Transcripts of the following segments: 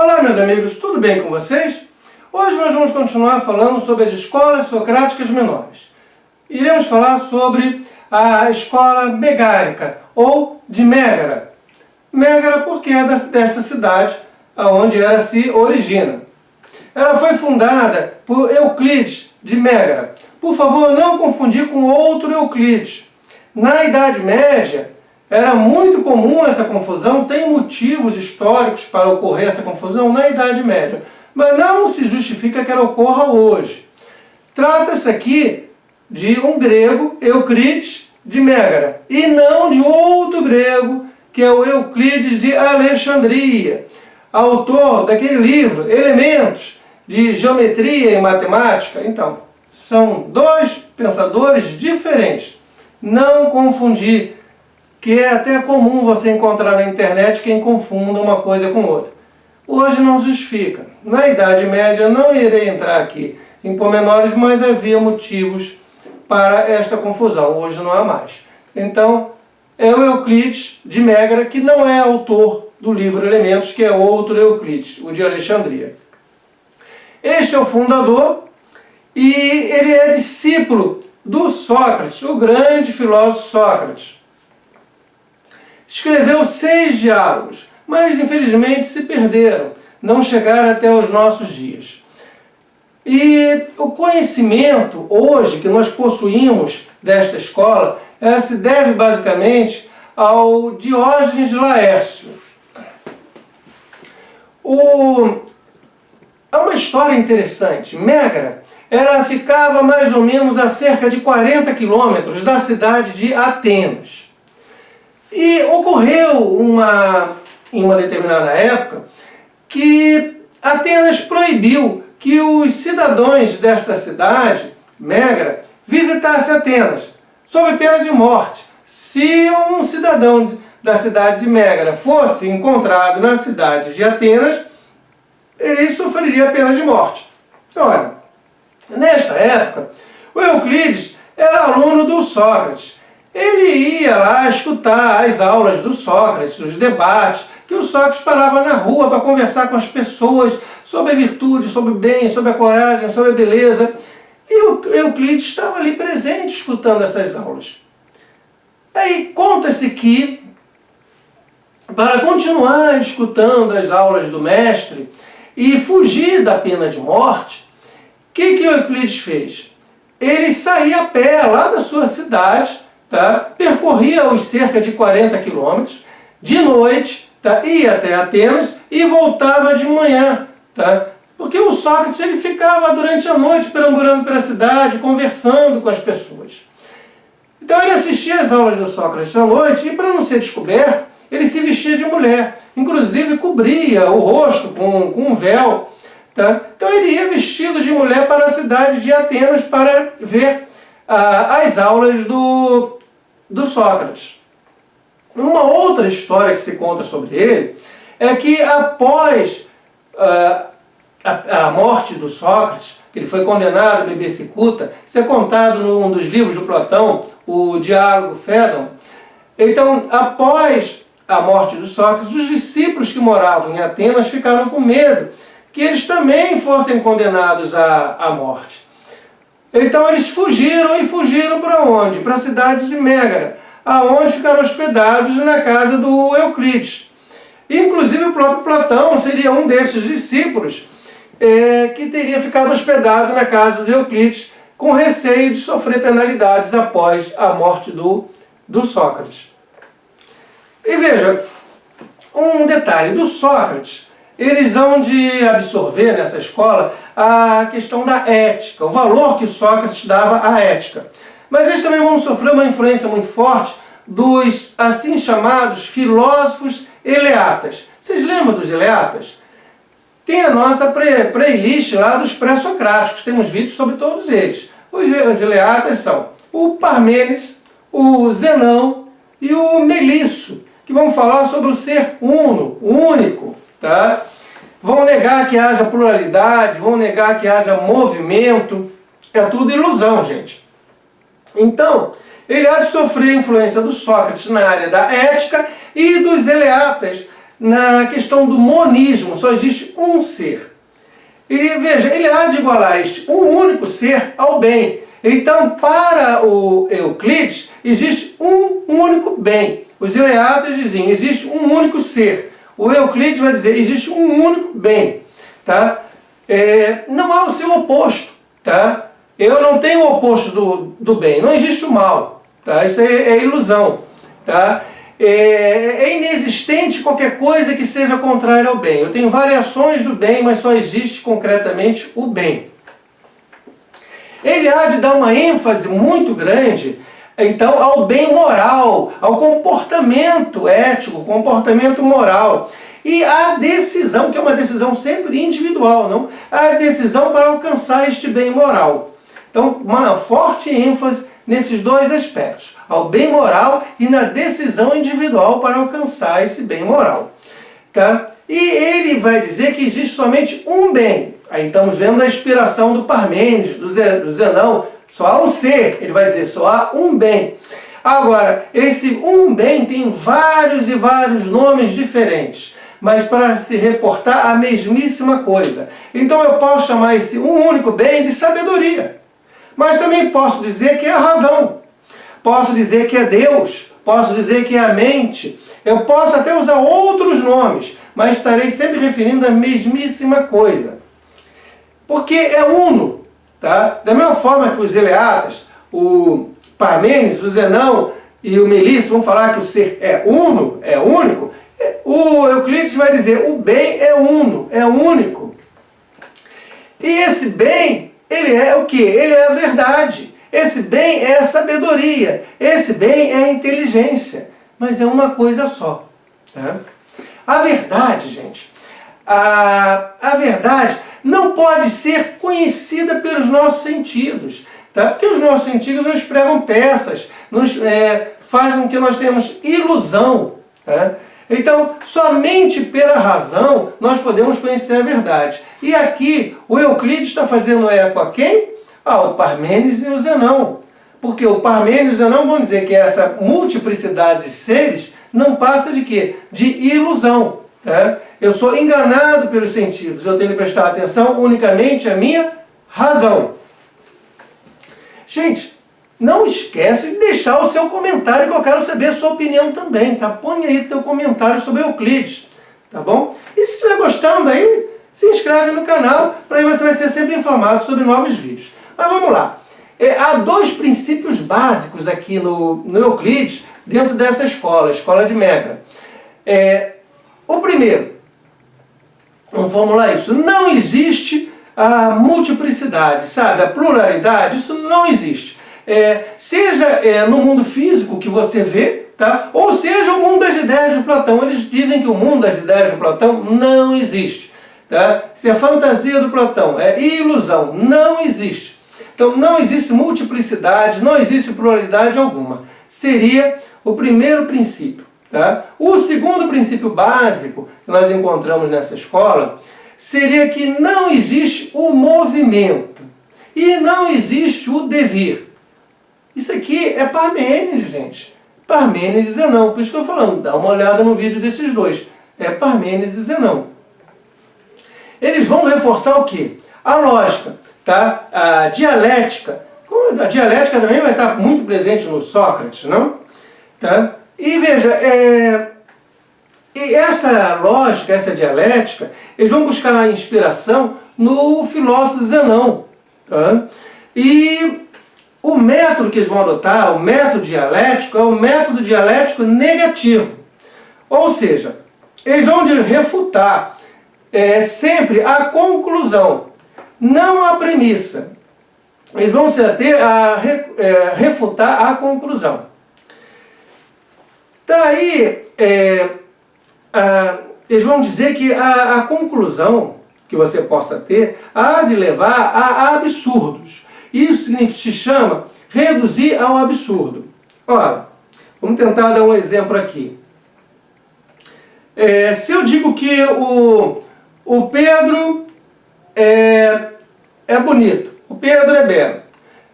Olá, meus amigos, tudo bem com vocês? Hoje nós vamos continuar falando sobre as escolas socráticas menores. Iremos falar sobre a escola megárica, ou de Mégara. Mégara porque é desta cidade onde ela se origina. Ela foi fundada por Euclides de Mégara. Por favor, não confundir com outro Euclides. Na Idade Média, era muito comum essa confusão, tem motivos históricos para ocorrer essa confusão na Idade Média, mas não se justifica que ela ocorra hoje. Trata-se aqui de um grego, Euclides de Mégara, e não de outro grego, que é o Euclides de Alexandria, autor daquele livro, Elementos de Geometria e Matemática. Então, são dois pensadores diferentes. Não confundir, que é até comum você encontrar na internet quem confunda uma coisa com outra. Hoje não justifica. Na Idade Média não irei entrar aqui em pormenores, mas havia motivos para esta confusão. Hoje não há mais. Então, é o Euclides de Mégara, que não é autor do livro Elementos, que é outro Euclides, o de Alexandria. Este é o fundador e ele é discípulo do Sócrates, o grande filósofo Sócrates. Escreveu 6 diálogos, mas infelizmente se perderam, não chegaram até os nossos dias. E o conhecimento hoje que nós possuímos desta escola se deve basicamente ao Diógenes de Laércio. Há uma história interessante. Mégara, ela ficava mais ou menos a cerca de 40 quilômetros da cidade de Atenas. E ocorreu em uma determinada época que Atenas proibiu que os cidadãos desta cidade, Mégara, visitassem Atenas, sob pena de morte. Se um cidadão da cidade de Mégara fosse encontrado na cidade de Atenas, ele sofreria a pena de morte. Olha, nesta época, o Euclides era aluno do Sócrates. Ele ia lá escutar as aulas do Sócrates, os debates, que o Sócrates parava na rua para conversar com as pessoas sobre a virtude, sobre o bem, sobre a coragem, sobre a beleza. E o Euclides estava ali presente escutando essas aulas. Aí conta-se que, para continuar escutando as aulas do mestre e fugir da pena de morte, o que o Euclides fez? Ele saía a pé lá da sua cidade, percorria os cerca de 40 quilômetros, de noite, ia até Atenas e voltava de manhã. Porque o Sócrates ele ficava durante a noite perambulando pela cidade, conversando com as pessoas. Então ele assistia às aulas do Sócrates à noite e, para não ser descoberto, ele se vestia de mulher. Inclusive cobria o rosto com um véu. Então ele ia vestido de mulher para a cidade de Atenas para ver as aulas do Sócrates. Uma outra história que se conta sobre ele é que após a morte do Sócrates, que ele foi condenado a beber cicuta, isso é contado num dos livros de Platão, o Diálogo Fédon. Então, após a morte do Sócrates, os discípulos que moravam em Atenas ficaram com medo que eles também fossem condenados à morte. Então eles fugiram para onde? Para a cidade de Mégara, aonde ficaram hospedados na casa do Euclides. Inclusive o próprio Platão seria um desses discípulos que teria ficado hospedado na casa de Euclides com receio de sofrer penalidades após a morte do Sócrates. E veja, um detalhe do Sócrates, eles vão de absorver nessa escola a questão da ética, o valor que Sócrates dava à ética. Mas eles também vão sofrer uma influência muito forte dos assim chamados filósofos eleatas. Vocês lembram dos eleatas? Tem a nossa playlist lá dos pré-socráticos, temos vídeos sobre todos eles. Os eleatas são o Parmênides, o Zenão e o Melisso, que vão falar sobre o ser uno, único, Vão negar que haja pluralidade, vão negar que haja movimento. É tudo ilusão, gente. Então, ele há de sofrer a influência do Sócrates na área da ética e dos eleatas na questão do monismo, só existe um ser. E veja, ele há de igualar este um único ser ao bem. Então, para o Euclides, existe um único bem. Os Ileatas diziam, existe um único ser. O Euclides vai dizer, existe um único bem. Tá? Não há o seu oposto. Tá? Eu não tenho o oposto do bem. Não existe o mal. Tá? Isso é ilusão. Tá? É inexistente qualquer coisa que seja contrária ao bem. Eu tenho variações do bem, mas só existe concretamente o bem. Ele há de dar uma ênfase muito grande, então, ao bem moral, ao comportamento ético, comportamento moral. E a decisão, que é uma decisão sempre individual, não? A decisão para alcançar este bem moral. Então, uma forte ênfase nesses dois aspectos, ao bem moral e na decisão individual para alcançar esse bem moral. Tá? E ele vai dizer que existe somente um bem. Aí estamos vendo a inspiração do Parmênides, do Zenão. Só há um ser, ele vai dizer, só há um bem. Agora, esse um bem tem vários e vários nomes diferentes, mas para se reportar a mesmíssima coisa. Então eu posso chamar esse um único bem de sabedoria. Mas também posso dizer que é a razão. Posso dizer que é Deus. Posso dizer que é a mente. Eu posso até usar outros nomes, mas estarei sempre referindo a mesmíssima coisa. Porque é uno. Tá? Da mesma forma que os Ileatas, o Parmênides, o Zenão e o Melisso vão falar que o ser é uno, é único, o Euclides vai dizer o bem é uno, é único. E esse bem, ele é o quê? Ele é a verdade. Esse bem é a sabedoria. Esse bem é a inteligência. Mas é uma coisa só. Tá? A verdade, gente, a verdade não pode ser conhecida pelos nossos sentidos. Tá? Porque os nossos sentidos nos pregam peças, fazem com que nós tenhamos ilusão. Tá? Então, somente pela razão nós podemos conhecer a verdade. E aqui, o Euclides está fazendo eco a quem? O Parmênides e o Zenão. Porque o Parmênides e o Zenão vão dizer que essa multiplicidade de seres não passa de quê? De ilusão. Tá? Eu sou enganado pelos sentidos. Eu tenho que prestar atenção unicamente à minha razão. Gente, não esquece de deixar o seu comentário, que eu quero saber a sua opinião também, tá? Põe aí teu comentário sobre Euclides, tá bom? E se estiver gostando aí, se inscreve no canal, para aí você vai ser sempre informado sobre novos vídeos. Mas vamos lá. Há dois princípios básicos aqui no Euclides, dentro dessa escola, a escola de Megra. O primeiro, vamos formular isso, não existe a multiplicidade, sabe? A pluralidade, isso não existe. Seja no mundo físico que você vê, tá? Ou seja o mundo das ideias de Platão. Eles dizem que o mundo das ideias de Platão não existe. Tá? Isso é fantasia do Platão, é ilusão, não existe. Então não existe multiplicidade, não existe pluralidade alguma. Seria o primeiro princípio. Tá? O segundo princípio básico que nós encontramos nessa escola seria que não existe o movimento e não existe o devir. Isso aqui é Parmênides, gente. Parmênides e Zenão. Por isso que eu estou falando, dá uma olhada no vídeo desses dois. É Parmênides e Zenão. Eles vão reforçar o quê? A lógica, tá? A dialética. A dialética também vai estar muito presente no Sócrates, não? Tá? E veja, e essa lógica, essa dialética, eles vão buscar a inspiração no filósofo Zenão. Tá? E o método que eles vão adotar, o método dialético, é o método dialético negativo. Ou seja, eles vão refutar sempre a conclusão, não a premissa. Eles vão se ater a refutar a conclusão. Daí, eles vão dizer que a conclusão que você possa ter há de levar a absurdos. Isso se chama reduzir ao absurdo. Ora, vamos tentar dar um exemplo aqui. Se eu digo que o Pedro é bonito, o Pedro é belo.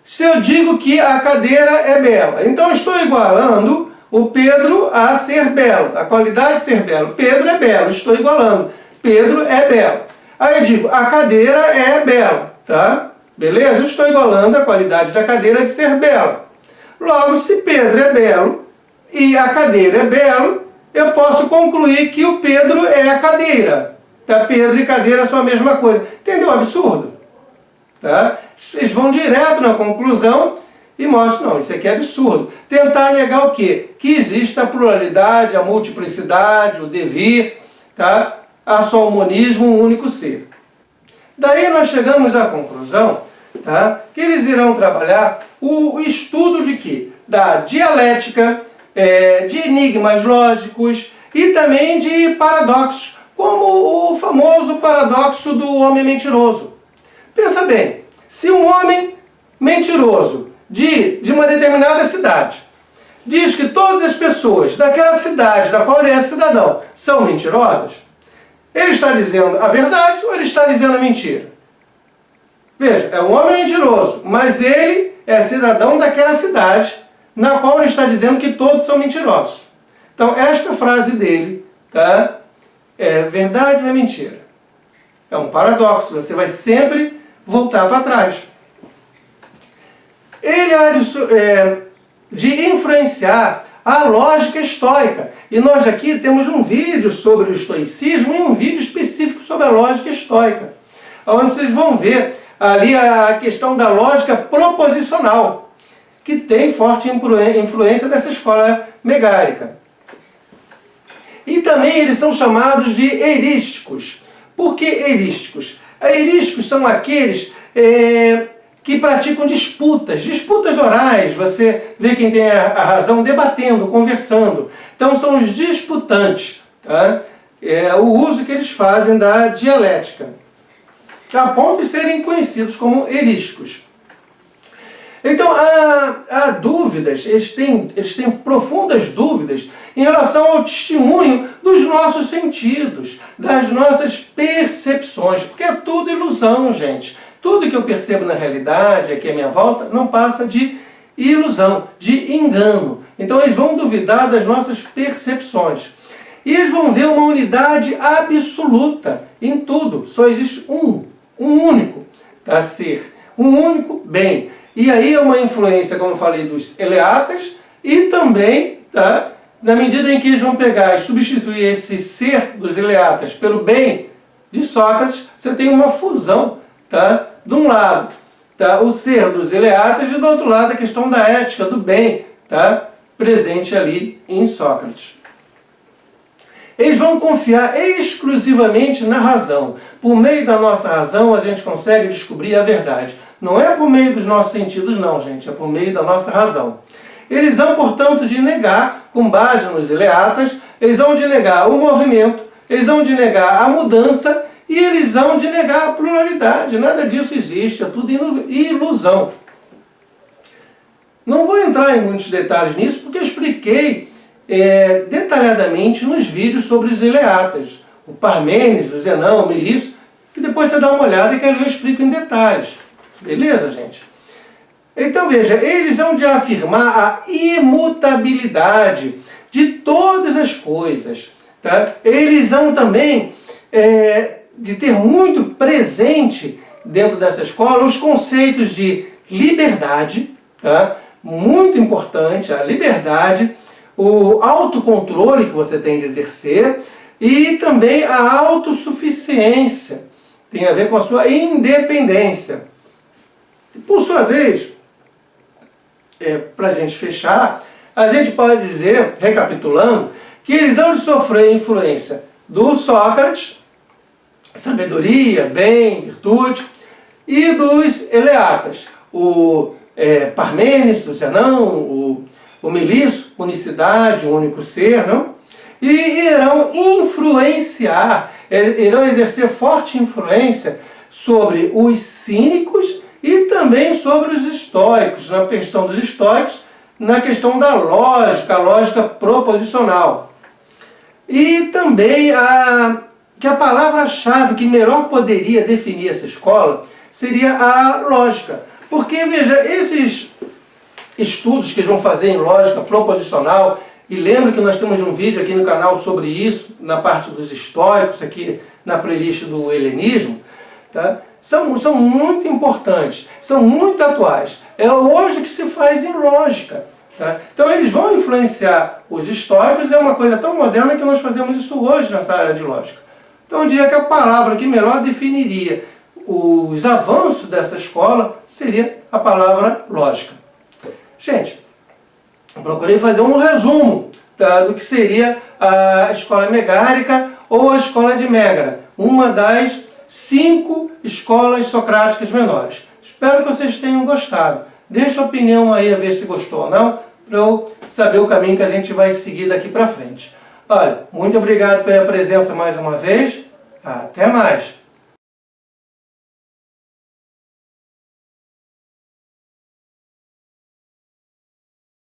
Se eu digo que a cadeira é bela, então eu estou igualando o Pedro a ser belo, a qualidade de ser belo. Pedro é belo, estou igualando. Pedro é belo. Aí eu digo, a cadeira é bela, tá? Beleza? Eu estou igualando a qualidade da cadeira de ser bela. Logo, se Pedro é belo e a cadeira é belo, eu posso concluir que o Pedro é a cadeira. Tá? Pedro e cadeira são a mesma coisa. Entendeu o absurdo? Tá? Eles vão direto na conclusão e mostram, não, isso aqui é absurdo. Tentar negar o quê? Que existe a pluralidade, a multiplicidade, o devir, tá? Há só o monismo, um único ser. Daí nós chegamos à conclusão, tá? Que eles irão trabalhar o estudo de quê? Da dialética, de enigmas lógicos e também de paradoxos, como o famoso paradoxo do homem mentiroso. Pensa bem, se um homem mentiroso de uma determinada cidade diz que todas as pessoas daquela cidade, da qual ele é cidadão, são mentirosas, ele está dizendo a verdade ou ele está dizendo a mentira? Veja, é um homem mentiroso, mas ele é cidadão daquela cidade na qual ele está dizendo que todos são mentirosos. Então, esta frase dele, tá? É verdade ou é mentira? É um paradoxo, você vai sempre voltar para trás. Ele há de influenciar a lógica estoica. E nós aqui temos um vídeo sobre o estoicismo e um vídeo específico sobre a lógica estoica, onde vocês vão ver ali a questão da lógica proposicional, que tem forte influência dessa escola megárica. E também eles são chamados de erísticos. Por que erísticos? Erísticos são aqueles que praticam disputas orais. Você vê quem tem a razão debatendo, conversando. Então são os disputantes, tá? O uso que eles fazem da dialética, a ponto de serem conhecidos como erísticos. Então, há dúvidas, eles têm profundas dúvidas em relação ao testemunho dos nossos sentidos, das nossas percepções, porque é tudo ilusão, gente. Tudo que eu percebo na realidade, aqui à minha volta, não passa de ilusão, de engano. Então, eles vão duvidar das nossas percepções. E eles vão ver uma unidade absoluta em tudo. Só existe um único ser, um único bem. E aí é uma influência, como eu falei, dos eleatas e também, tá, na medida em que eles vão pegar e substituir esse ser dos eleatas pelo bem de Sócrates, você tem uma fusão, tá, de um lado, tá, o ser dos eleatas e do outro lado a questão da ética, do bem, tá, presente ali em Sócrates. Eles vão confiar exclusivamente na razão. Por meio da nossa razão, a gente consegue descobrir a verdade. Não é por meio dos nossos sentidos, não, gente. É por meio da nossa razão. Eles vão, portanto, de negar, com base nos eleatas, eles vão de negar o movimento, eles vão de negar a mudança e eles vão de negar a pluralidade. Nada disso existe, é tudo ilusão. Não vou entrar em muitos detalhes nisso, porque eu expliquei detalhadamente nos vídeos sobre os eleatas, o Parmênides, o Zenão, o Melisso, que depois você dá uma olhada e que ali eu explico em detalhes. Beleza, gente? Então veja, eles vão de afirmar a imutabilidade de todas as coisas. Tá? Eles vão também de ter muito presente dentro dessa escola os conceitos de liberdade, tá? Muito importante, a liberdade, o autocontrole que você tem de exercer e também a autossuficiência. Tem a ver com a sua independência. Por sua vez, para a gente fechar, a gente pode dizer, recapitulando, que eles vão sofrer influência do Sócrates, sabedoria, bem, virtude, e dos eleatas, o Parmênides, o Zenão, o Melisso, unicidade, o único ser, não? E irão influenciar, irão exercer forte influência sobre os cínicos e também sobre os estoicos, na questão dos estoicos, na questão da lógica, a lógica proposicional. E também que a palavra-chave que melhor poderia definir essa escola seria a lógica. Porque, veja, esses estudos que eles vão fazer em lógica proposicional E lembra que nós temos um vídeo aqui no canal sobre isso, na parte dos estoicos, aqui na playlist do helenismo, tá? São muito importantes, são muito atuais. É hoje que se faz em lógica. Tá? Então eles vão influenciar os estoicos, é uma coisa tão moderna que nós fazemos isso hoje nessa área de lógica. Então eu diria que a palavra que melhor definiria os avanços dessa escola seria a palavra lógica. Gente, eu procurei fazer um resumo, tá, do que seria a escola megárica ou a escola de Mégara, uma das 5 escolas socráticas menores. Espero que vocês tenham gostado. Deixa a opinião aí a ver se gostou ou não, para eu saber o caminho que a gente vai seguir daqui para frente. Olha, muito obrigado pela presença mais uma vez. Até mais!